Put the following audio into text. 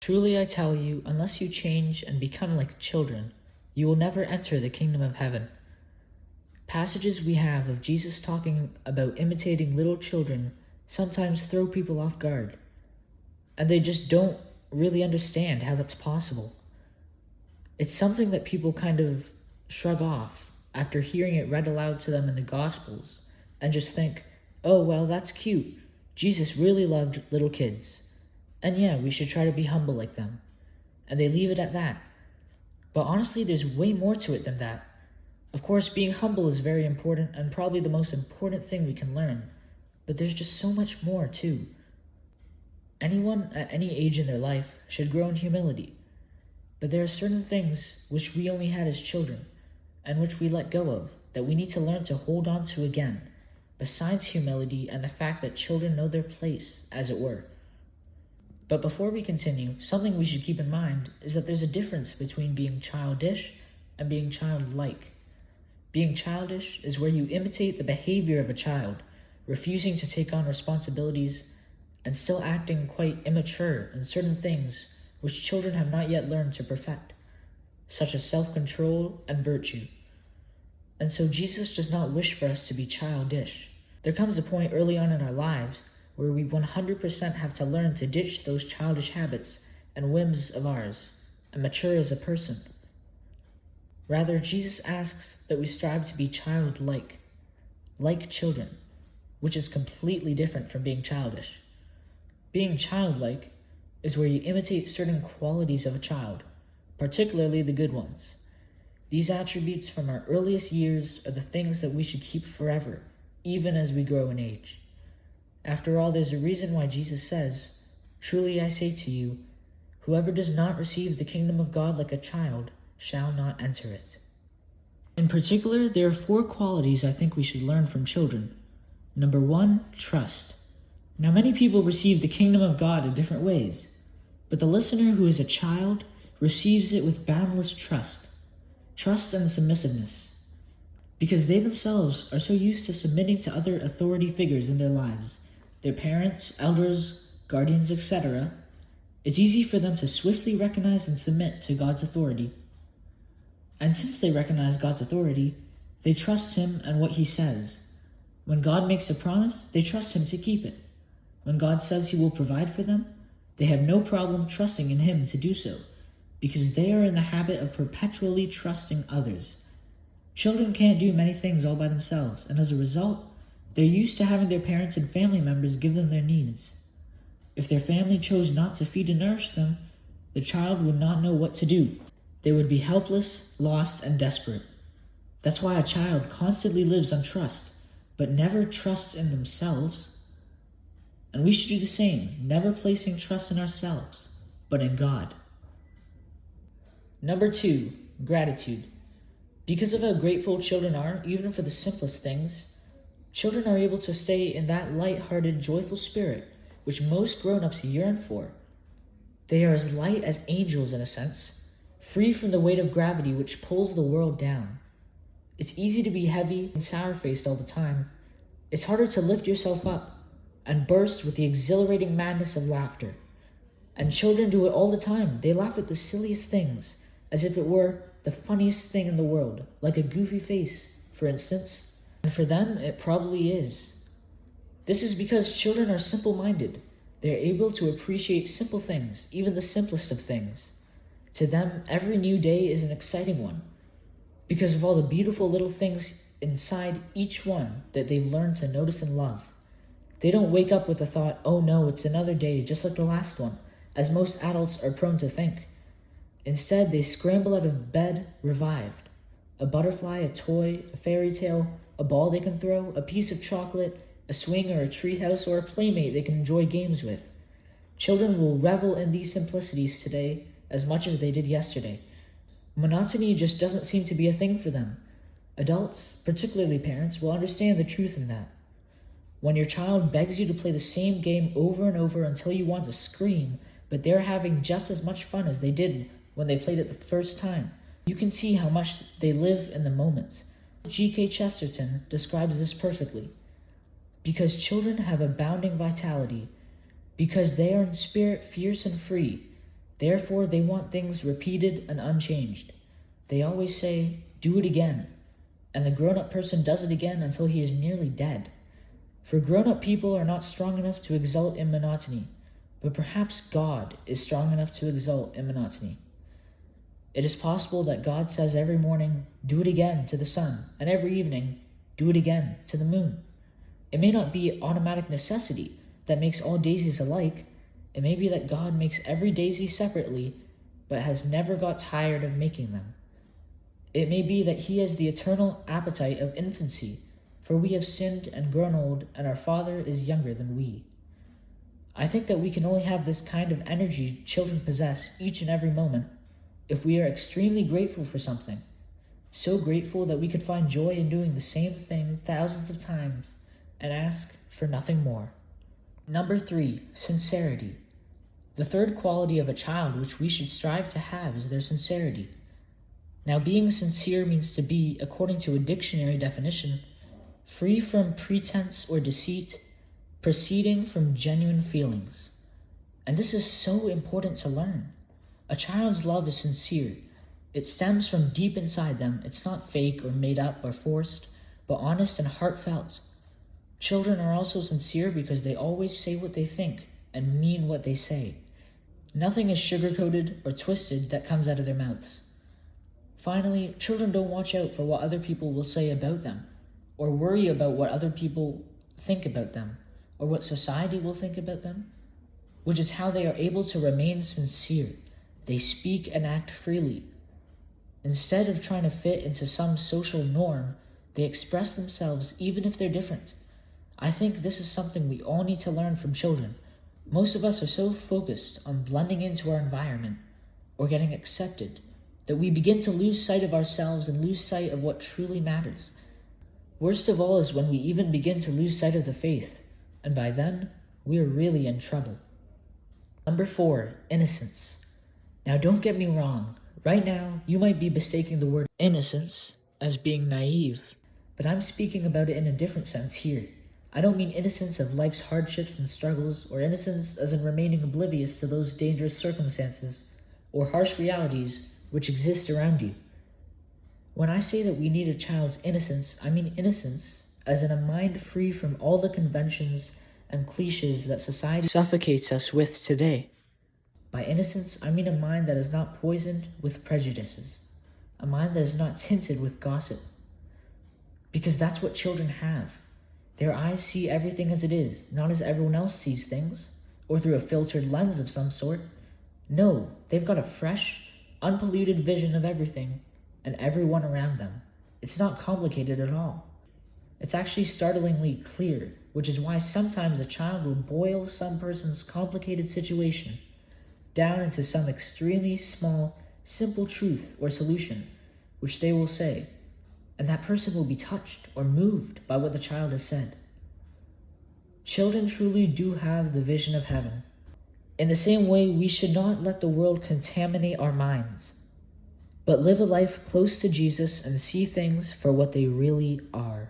Truly I tell you, unless you change and become like children, you will never enter the kingdom of heaven. Passages we have of Jesus talking about imitating little children sometimes throw people off guard, and they just don't really understand how that's possible. It's something that people kind of shrug off after hearing it read aloud to them in the Gospels and just think, oh, well, that's cute. Jesus really loved little kids. And yeah, we should try to be humble like them. And they leave it at that. But honestly, there's way more to it than that. Of course, being humble is very important and probably the most important thing we can learn. But there's just so much more, too. Anyone at any age in their life should grow in humility. But there are certain things which we only had as children, and which we let go of, that we need to learn to hold on to again, besides humility and the fact that children know their place, as it were. But before we continue, something we should keep in mind is that there's a difference between being childish and being childlike. Being childish is where you imitate the behavior of a child, refusing to take on responsibilities and still acting quite immature in certain things which children have not yet learned to perfect, such as self-control and virtue. And so Jesus does not wish for us to be childish. There comes a point early on in our lives where we 100% have to learn to ditch those childish habits and whims of ours and mature as a person. Rather, Jesus asks that we strive to be childlike, like children, which is completely different from being childish. Being childlike is where you imitate certain qualities of a child, particularly the good ones. These attributes from our earliest years are the things that we should keep forever, even as we grow in age. After all, there's a reason why Jesus says, "Truly I say to you, whoever does not receive the kingdom of God like a child shall not enter it." In particular, there are 4 qualities I think we should learn from children. Number 1, trust. Now, many people receive the kingdom of God in different ways, but the listener who is a child receives it with boundless trust and submissiveness, because they themselves are so used to submitting to other authority figures in their lives, their parents, elders, guardians, etc. It's easy for them to swiftly recognize and submit to God's authority. And since they recognize God's authority, they trust Him and what He says. When God makes a promise, they trust Him to keep it. When God says He will provide for them, they have no problem trusting in Him to do so, because they are in the habit of perpetually trusting others. Children can't do many things all by themselves, and as a result, they're used to having their parents and family members give them their needs. If their family chose not to feed and nourish them, the child would not know what to do. They would be helpless, lost, and desperate. That's why a child constantly lives on trust, but never trusts in themselves. And we should do the same, never placing trust in ourselves, but in God. Number 2, gratitude. Because of how grateful children are, even for the simplest things, children are able to stay in that light-hearted, joyful spirit which most grown-ups yearn for. They are as light as angels in a sense, free from the weight of gravity which pulls the world down. It's easy to be heavy and sour-faced all the time. It's harder to lift yourself up and burst with the exhilarating madness of laughter. And children do it all the time. They laugh at the silliest things, as if it were the funniest thing in the world, like a goofy face, for instance. And for them, it probably is. This is because children are simple-minded. They are able to appreciate simple things, even the simplest of things. To them, every new day is an exciting one, because of all the beautiful little things inside each one that they've learned to notice and love. They don't wake up with the thought, "Oh no, it's another day just like the last one," as most adults are prone to think. Instead, they scramble out of bed revived. A butterfly, a toy, a fairy tale, a ball they can throw, a piece of chocolate, a swing or a treehouse, or a playmate they can enjoy games with. Children will revel in these simplicities today as much as they did yesterday. Monotony just doesn't seem to be a thing for them. Adults, particularly parents, will understand the truth in that. When your child begs you to play the same game over and over until you want to scream, but they're having just as much fun as they did when they played it the first time, you can see how much they live in the moment. G.K. Chesterton describes this perfectly. Because children have abounding vitality, because they are in spirit fierce and free, Therefore, they want things repeated and unchanged. They always say, "Do it again," and the grown-up person does it again until he is nearly dead. For grown-up people are not strong enough to exult in monotony, but perhaps God is strong enough to exult in monotony. It is possible that God says every morning, "Do it again" to the sun, and every evening, "Do it again" to the moon. It may not be automatic necessity that makes all daisies alike. It may be that God makes every daisy separately, but has never got tired of making them. It may be that he has the eternal appetite of infancy, for we have sinned and grown old, and our Father is younger than we. I think that we can only have this kind of energy children possess each and every moment if we are extremely grateful for something, so grateful that we could find joy in doing the same thing thousands of times and ask for nothing more. Number 3, sincerity. The third quality of a child which we should strive to have is their sincerity. Now, being sincere means to be, according to a dictionary definition, free from pretense or deceit, proceeding from genuine feelings. And this is so important to learn. A child's love is sincere. It stems from deep inside them. It's not fake or made up or forced, but honest and heartfelt. Children are also sincere because they always say what they think and mean what they say. Nothing is sugar-coated or twisted that comes out of their mouths. Finally, children don't watch out for what other people will say about them, or worry about what other people think about them, or what society will think about them, which is how they are able to remain sincere. They speak and act freely. Instead of trying to fit into some social norm, they express themselves even if they're different. I think this is something we all need to learn from children. Most of us are so focused on blending into our environment or getting accepted that we begin to lose sight of ourselves and lose sight of what truly matters. Worst of all is when we even begin to lose sight of the faith, and by then, we are really in trouble. Number 4, innocence. Now don't get me wrong. Right now, you might be mistaking the word innocence as being naive, but I'm speaking about it in a different sense here. I don't mean innocence of life's hardships and struggles, or innocence as in remaining oblivious to those dangerous circumstances or harsh realities which exist around you. When I say that we need a child's innocence, I mean innocence as in a mind free from all the conventions and cliches that society suffocates us with today. By innocence, I mean a mind that is not poisoned with prejudices, a mind that is not tinted with gossip. Because that's what children have. Their eyes see everything as it is, not as everyone else sees things, or through a filtered lens of some sort. No, they've got a fresh, unpolluted vision of everything and everyone around them. It's not complicated at all. It's actually startlingly clear, which is why sometimes a child will boil some person's complicated situation down into some extremely small, simple truth or solution, which they will say, and that person will be touched or moved by what the child has said. Children truly do have the vision of heaven. In the same way, we should not let the world contaminate our minds, but live a life close to Jesus and see things for what they really are.